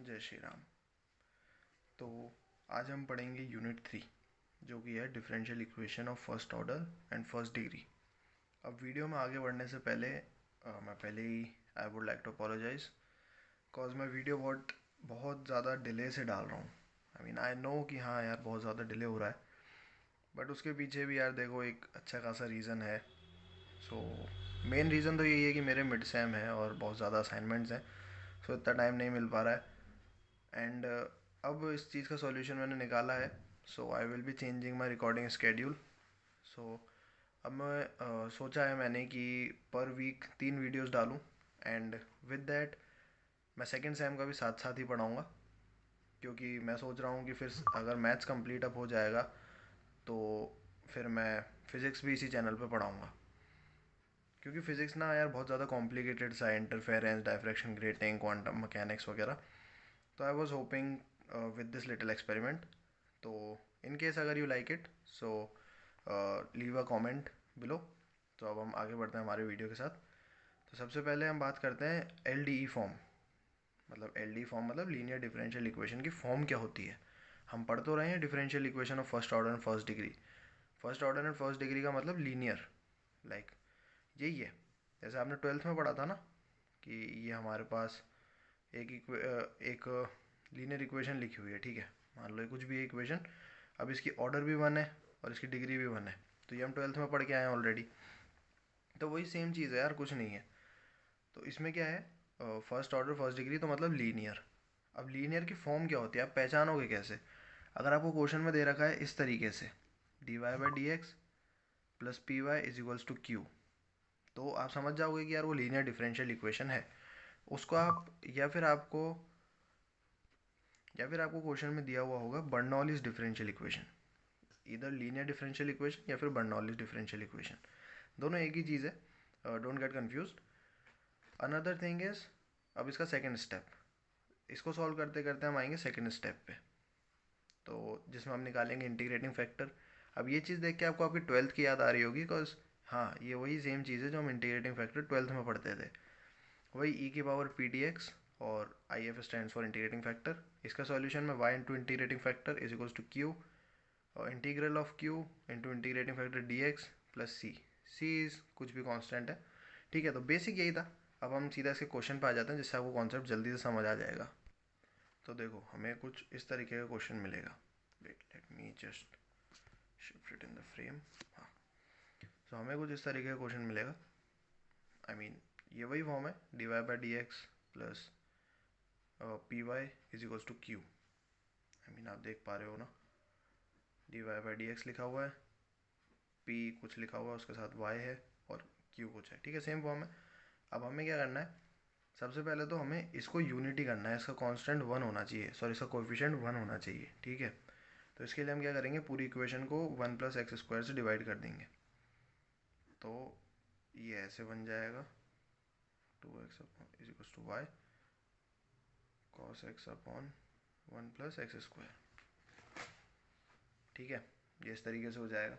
जय श्री राम। तो आज हम पढ़ेंगे यूनिट 3 जो कि है differential equation of first order and first degree. अब वीडियो में आगे बढ़ने से पहले मैं पहले ही I would like to apologise because मैं वीडियो बहुत ज़्यादा डिले से डाल रहा हूँ। आई नो कि हाँ यार बहुत ज़्यादा डिले हो रहा है, बट उसके पीछे भी यार देखो एक अच्छा खासा रीज़न है। सो मेन रीज़न तो यही है कि मेरे मिड सेम है और बहुत ज़्यादा असाइनमेंट्स हैं, सो इतना टाइम नहीं मिल पा रहा है। एंड अब इस चीज़ का सॉल्यूशन मैंने निकाला है। So I will be changing my recording schedule. So अब मैं सोचा है मैंने कि पर वीक 3 वीडियोस डालूं एंड विद दैट मैं सेकेंड सेम का भी साथ साथ ही पढ़ाऊँगा, क्योंकि मैं सोच रहा हूँ कि फिर अगर मैथ्स कंप्लीट अप हो जाएगा तो फिर मैं फ़िज़िक्स भी इसी चैनल पे पढ़ाऊँगा, क्योंकि फ़िज़िक्स ना यार बहुत ज़्यादा कॉम्प्लिकेटेड सा है, interference, diffraction grating, quantum mechanics वगैरह। तो I was hoping with this little experiment. तो इन केस अगर you like it so leave a comment below. तो अब हम आगे बढ़ते हैं हमारे वीडियो के साथ। तो सबसे पहले हम बात करते हैं एल फॉर्म। एल फॉर्म मतलब लीनियर डिफरेंशियल इक्वेशन की फॉर्म क्या होती है। हम पढ़ तो रहे हैं differential equation of first order and first degree. First order and first degree का मतलब लीनियर, लाइक यही है। जैसे आपने ट्वेल्थ में पढ़ा था ना कि ये हमारे पास एक लीनियर इक्वेशन लिखी हुई है, ठीक है। मान लो ये कुछ भी है इक्वेशन, अब इसकी ऑर्डर भी वन है और इसकी डिग्री भी वन है। तो ये हम ट्वेल्थ में पढ़ के आए हैं ऑलरेडी। तो वही सेम चीज़ है यार, कुछ नहीं है। तो इसमें क्या है, फर्स्ट ऑर्डर फर्स्ट डिग्री तो मतलब लीनियर। अब लीनियर की फॉर्म क्या होती है, आप पहचानोगे कैसे? अगर आपको क्वेश्चन में दे रखा है इस तरीके से, d y by d x plus p y is equals to q, तो आप समझ जाओगे कि यार वो लीनियर डिफरेंशियल इक्वेशन है। उसको आप या फिर आपको क्वेश्चन में दिया हुआ होगा बर्नौलीज डिफरेंशियल इक्वेशन, इधर लीनियर डिफरेंशियल इक्वेशन या फिर बर्नौलीज डिफरेंशियल इक्वेशन, दोनों एक ही चीज़ है। Don't get confuse. Another thing is, अब इसका सेकंड स्टेप, इसको सॉल्व करते करते हम आएंगे सेकंड स्टेप पे, तो जिसमें हम निकालेंगे इंटीग्रेटिंग फैक्टर। अब ये चीज़ देख के आपको आपकी ट्वेल्थ की याद आ रही होगी, बिकॉज हाँ ये वही सेम चीज़ है जो हम इंटीग्रेटिंग फैक्टर ट्वेल्थ में पढ़ते थे, वही ई की पावर पी डी एक्स और I F stand for integrating factor. इसका सॉल्यूशन में Y into integrating factor is equals to Q और integral of Q into integrating factor D x plus C. C is कुछ भी constant है, ठीक है। तो बेसिक यही था। अब हम सीधा इसके क्वेश्चन पे आ जाते हैं जिससे आपको कॉन्सेप्ट जल्दी से समझ आ जाएगा। तो देखो हमें कुछ इस तरीके का क्वेश्चन मिलेगा। Wait let me just shift it in the frame. हाँ, तो हमें कुछ इस तरीके का क्वेश्चन मिलेगा। ये वही फॉर्म है, d y by d x plus p y is equals to q. आप देख पा रहे हो ना, d y by d x लिखा हुआ है, पी कुछ लिखा हुआ है उसके साथ वाई है और क्यू कुछ है, ठीक है, सेम फॉर्म है। अब हमें क्या करना है, सबसे पहले तो हमें इसको यूनिटी करना है, इसका कांस्टेंट वन होना चाहिए, सॉरी इसका कोएफिशिएंट वन होना चाहिए, ठीक है। तो इसके लिए हम क्या करेंगे, पूरी इक्वेशन को वन प्लस एक्स स्क्वायर से डिवाइड कर देंगे। तो ये ऐसे बन जाएगा, two x is equal to y cos x upon one plus x square, ठीक है। ये इस तरीके से हो जाएगा।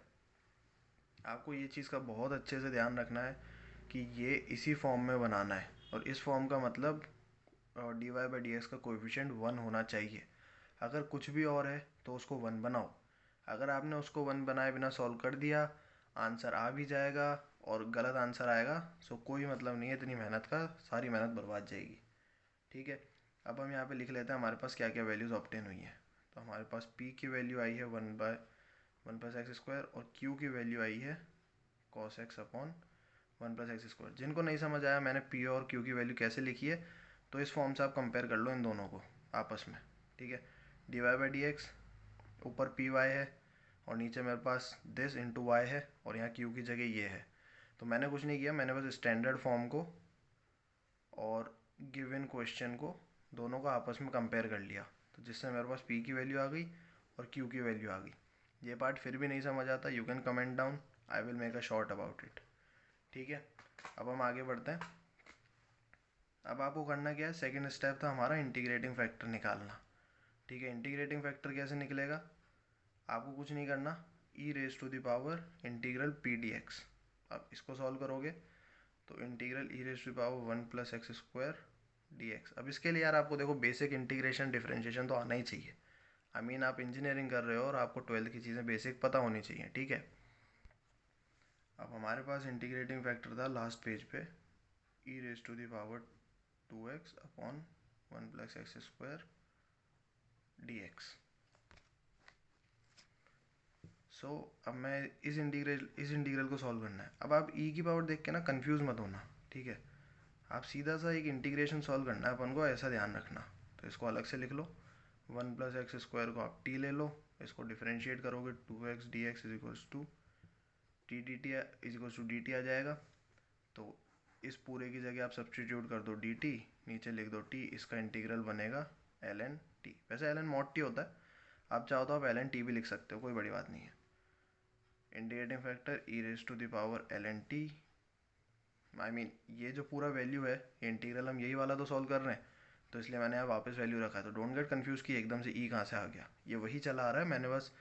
आपको ये चीज़ का बहुत अच्छे से ध्यान रखना है कि ये इसी फॉर्म में बनाना है, और इस फॉर्म का मतलब d y by d x का कोएफिशिएंट वन होना चाहिए। अगर कुछ भी और है तो उसको वन बनाओ। अगर आपने उसको वन बनाए बिना सॉल्व कर दिया, आंसर आ भी जाएगा और गलत आंसर आएगा, सो कोई मतलब नहीं है इतनी मेहनत का, सारी मेहनत बर्बाद जाएगी, ठीक है। अब हम यहाँ पे लिख लेते हैं हमारे पास क्या क्या वैल्यूज़ ऑब्टेन हुई हैं। तो हमारे पास p की वैल्यू आई है वन प्लस एक्स स्क्वायर और q की वैल्यू आई है cos x upon one plus x square. जिनको नहीं समझ आया मैंने p और q की वैल्यू कैसे लिखी है, तो इस फॉर्म से आप कंपेयर कर लो इन दोनों को आपस में, ठीक है। D y by d x, ऊपर पी वाई है और नीचे मेरे पास दिस इंटू वाई है और यहाँ क्यू की जगह ये है। तो मैंने कुछ नहीं किया, मैंने बस स्टैंडर्ड फॉर्म को और गिवन क्वेश्चन को दोनों को आपस में कंपेयर कर लिया, तो जिससे मेरे पास p की वैल्यू आ गई और q की वैल्यू आ गई। ये पार्ट फिर भी नहीं समझ आता, you can comment down, I will make a short about it, ठीक है। अब हम आगे बढ़ते हैं। अब आपको करना क्या है, सेकेंड स्टेप था हमारा इंटीग्रेटिंग फैक्टर निकालना, ठीक है। इंटीग्रेटिंग फैक्टर कैसे निकलेगा, आपको कुछ नहीं करना, E raise to the power integral P D X. अब इसको सॉल्व करोगे तो integral E raise to the power one plus x square dx। अब इसके लिए यार आपको देखो बेसिक इंटीग्रेशन डिफरेंशिएशन तो आना ही चाहिए। आई मीन आप इंजीनियरिंग कर रहे हो और आपको 12th की चीज़ें बेसिक पता होनी चाहिए, ठीक है। अब हमारे पास इंटीग्रेटिंग फैक्टर था लास्ट पेज पे e raise to the power 2x upon 1 plus x square dx। So अब मैं इस इंटीग्रल को सॉल्व करना है। अब आप e की पावर देख के ना कंफ्यूज मत होना, ठीक है। आप सीधा सा एक इंटीग्रेशन सॉल्व करना है अपन को, ऐसा ध्यान रखना। तो इसको अलग से लिख लो, 1 प्लस एक्स स्क्वायर को आप t ले लो, इसको डिफरेंशिएट करोगे 2x dx is equals to T D T is equals to D T आ जाएगा। तो इस पूरे की जगह आप सब्सटीट्यूट कर दो dt, नीचे लिख दो t, इसका इंटीग्रल बनेगा ln t। वैसे ln mod t होता है, आप चाहो तो आप ln t भी लिख सकते हो, कोई बड़ी बात नहीं है। Integrating factor e raise to the power ln t, I mean ये जो पूरा वैल्यू है, ये इंटीग्रल हम यही वाला तो सॉल्व कर रहे हैं, तो इसलिए मैंने यहाँ वापस वैल्यू रखा है। तो डोंट गेट कंफ्यूज कि एकदम से e कहाँ से आ गया, ये वही चला आ रहा है, मैंने बस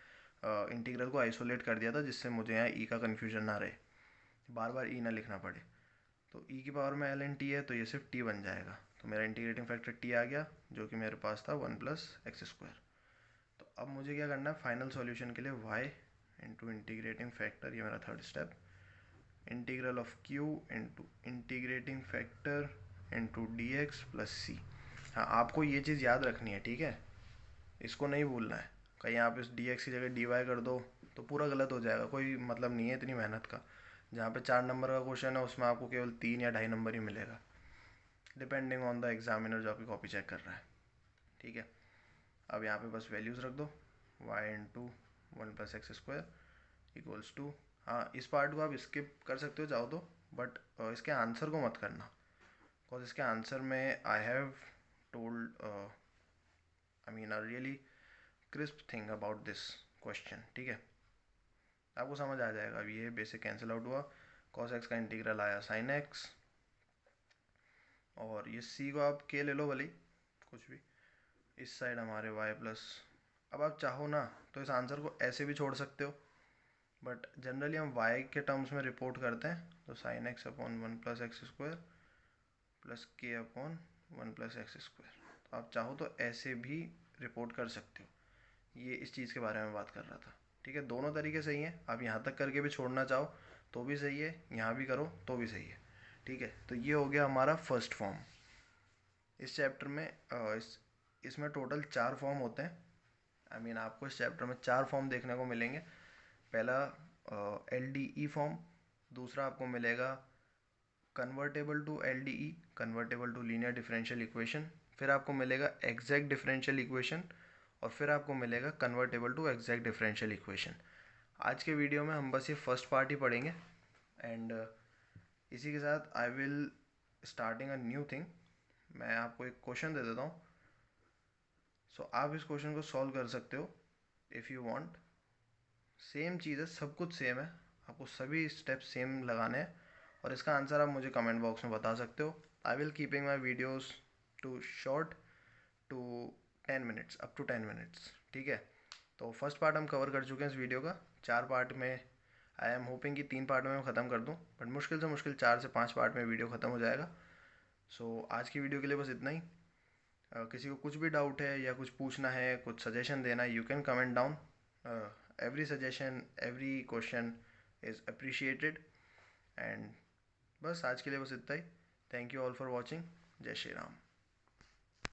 इंटीग्रल को आइसोलेट कर दिया था जिससे मुझे यहाँ e का कन्फ्यूजन ना रहे, बार बार e ना लिखना पड़े। तो e की पावर में ln t है तो ये सिर्फ t बन जाएगा। तो मेरा इंटीग्रेटिंग फैक्टर t आ गया, जो कि मेरे पास था 1 प्लस एक्स स्क्वायर। तो अब मुझे क्या करना है, फाइनल सॉल्यूशन के लिए y इंटू इंटीग्रेटिंग फैक्टर, ये मेरा third step, integral of q into integrating factor into D x plus C. हाँ, आपको ये चीज़ याद रखनी है, ठीक है, इसको नहीं भूलना है। कहीं आप इस डी एक्स की जगह डी वाई कर दो तो पूरा गलत हो जाएगा, कोई मतलब नहीं है इतनी मेहनत का। जहाँ पे 4 नंबर का क्वेश्चन है उसमें आपको केवल 3 या 2.5 नंबर ही मिलेगा, डिपेंडिंग ऑन द एग्जामिनर जो आपकी कॉपी चेक कर रहा है, ठीक है। अब यहाँ पे बस वैल्यूज़ रख दो, y into 1 plus x square equals to, हाँ इस पार्ट को आप स्किप कर सकते हो चाहो तो, बट इसके आंसर को मत करना, बिकॉज इसके आंसर में I have told I mean a really crisp thing about this question, ठीक है। आपको समझ आ जाएगा। अब ये बेसिक कैंसिल आउट हुआ, cos x का इंटीग्रल आया sin x, और ये c को आप k ले लो भले कुछ भी, इस साइड हमारे y प्लस। अब आप चाहो ना तो इस आंसर को ऐसे भी छोड़ सकते हो, बट जनरली हम y के टर्म्स में रिपोर्ट करते हैं, तो sin x upon 1 plus x square plus k upon 1 plus x square. तो आप चाहो तो ऐसे भी रिपोर्ट कर सकते हो। ये इस चीज़ के बारे में बात कर रहा था, ठीक है। दोनों तरीके सही हैं, आप यहाँ तक करके भी छोड़ना चाहो तो भी सही है, यहाँ भी करो तो भी सही है, ठीक है। तो ये हो गया हमारा फर्स्ट फॉर्म। इस चैप्टर में इसमें टोटल 4 फॉर्म होते हैं। आई मीन आपको इस चैप्टर में 4 फॉर्म देखने को मिलेंगे। पहला LDE फॉर्म, दूसरा आपको मिलेगा convertible to LDE, convertible to linear differential equation, फिर आपको मिलेगा एग्जैक्ट डिफरेंशियल इक्वेशन, और फिर आपको मिलेगा convertible to exact differential equation. आज के वीडियो में हम बस ये फर्स्ट पार्ट ही पढ़ेंगे, एंड इसी के साथ I will starting a new thing. मैं आपको एक क्वेश्चन दे देता हूँ, सो आप इस क्वेश्चन को सॉल्व कर सकते हो इफ़ यू वांट। सेम चीज़ है, सब कुछ सेम है, आपको सभी स्टेप सेम लगाने हैं, और इसका आंसर आप मुझे कमेंट बॉक्स में बता सकते हो। I will keeping my videos too short, to 10 minutes, up to 10 minutes, ठीक है। तो फर्स्ट पार्ट हम कवर कर चुके हैं इस वीडियो का। 4 पार्ट में आई एम होपिंग कि 3 पार्ट में मैं ख़त्म कर दूं, बट मुश्किल से मुश्किल 4 से 5 पार्ट में वीडियो ख़त्म हो जाएगा। सो आज की वीडियो के लिए बस इतना ही। किसी को कुछ भी डाउट है या कुछ पूछना है, कुछ सजेशन देना है, you can comment down. Every suggestion, every question is appreciated. And बस आज के लिए बस इतना ही। Thank you all for watching. जय श्री राम।